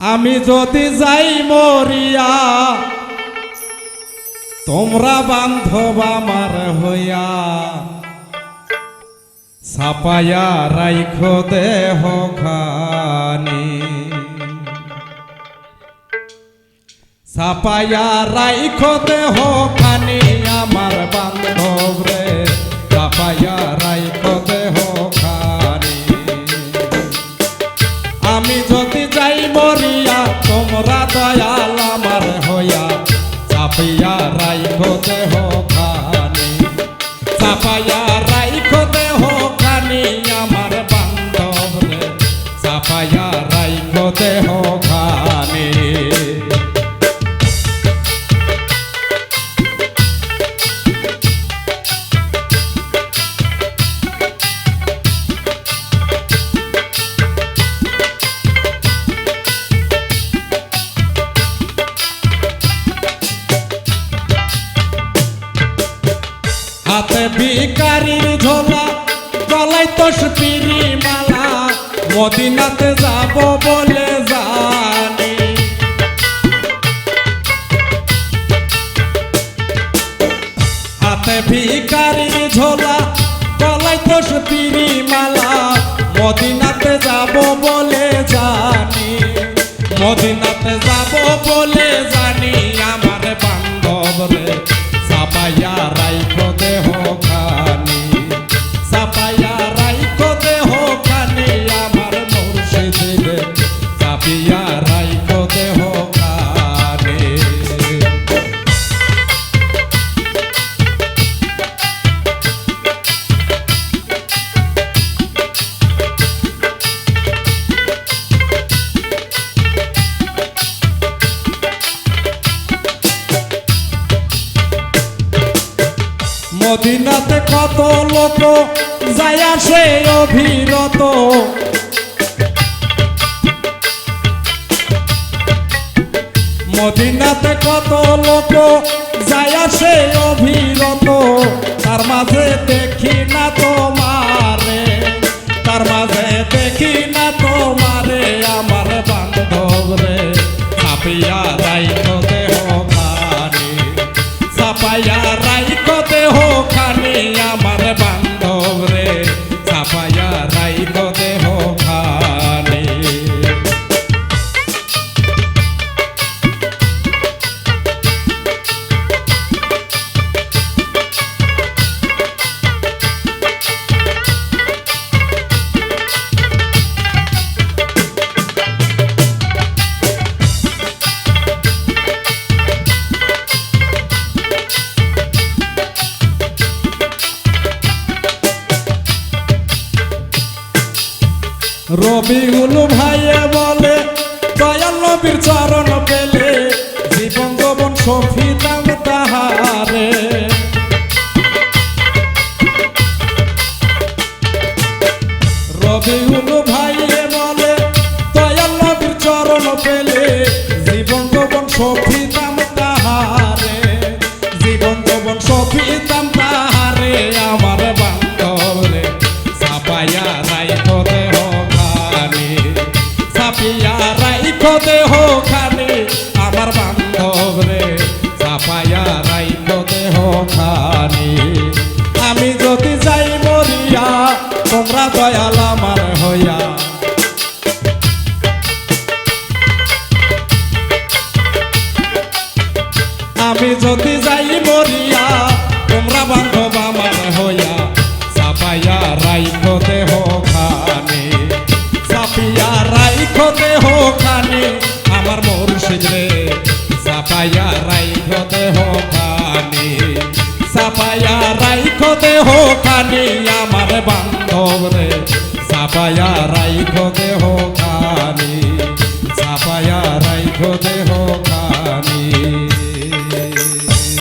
আমি যদি যাই মরিয়া তোমরা বান্ধব আমার হইয়া ছাপাইয়া রাইখো দেহ খানি ছাপাইয়া রাইখো দেহ খানি আমার বান্ধব রে ছাপাইয়া রাইখো দেহ খানি আমি যদি যাই মরিয়া তোমরা দয়াল আমার হইয়া চাপাইয়া রাইখো দেহ খানি চাপাইয়া রাইখো দেহ খানি আমার বান্ধব রে চাপাইয়া রাইখো দেহ খানি হাতে ভিখারির ঝোলা গলায় তসবিরি মালা মদিনাতে যাব বলে জানি হাতে ভিখারির ঝোলা গলায় তসবিরি মালা মদিনাতে যাব বলে জানি মদিনাতে যাব বলে জানি আমার বান্ধব রে চাপাইয়া রাইখো দেহ খানি চাপাইয়া রাইখো দেহ খানি আমার মুর্শিদ রে চাপিয়া রাইখো দেহ খানি মদিনাতে কত লোক যায় আসে অভিরত মদিনাতে কত লোক যায় আসে অভিরত তার মাঝে দেখি না তোমারে তার মাঝে দেখি না তোমারে আমার বান্ধব রে ছাপিয়া রাইখো দেহ খানি ছাপাইয়া রাইখো দেহ খানি আমার বান্ধব রে ছাপাইয়া রাইখো দেহ খানি রবিউল ভাইয়ে বলে দয়াল নবীর চরণ পেলে জীবন যৌবন সফিতাম তাহারে রবিউল ভাইয়ে বলে দয়াল নবীর চরণ পেলে জীবন যৌবন সফিতাম তাহারে জীবন যৌবন সফিতাম তাহারে আমার বান্ধব রে ছাপাইয়া রাইখো দেহ ছাপিয়া রাইখো দেহ খানি আমার বান্ধব রে ছাপাইয়া রাইখো দেহ খানি আমি যদি যাই মরিয়া তোমরা দয়াল আমার হইয়া আমি যদি যাই মরিয়া তোমরা বান্ধব আমার হইয়া ছাপাইয়া রাইখো দেহ খানি ছাপিয়া রাইখো দেহ খানি আমার মুর্শিদ রে ছাপাইয়া রাইখো দেহ খানি ছাপাইয়া রাইখো দেহ খানি আমার বান্ধব রে ছাপাইয়া রাইখো দেহ খানি ছাপাইয়া রাইখো দেহ খানি।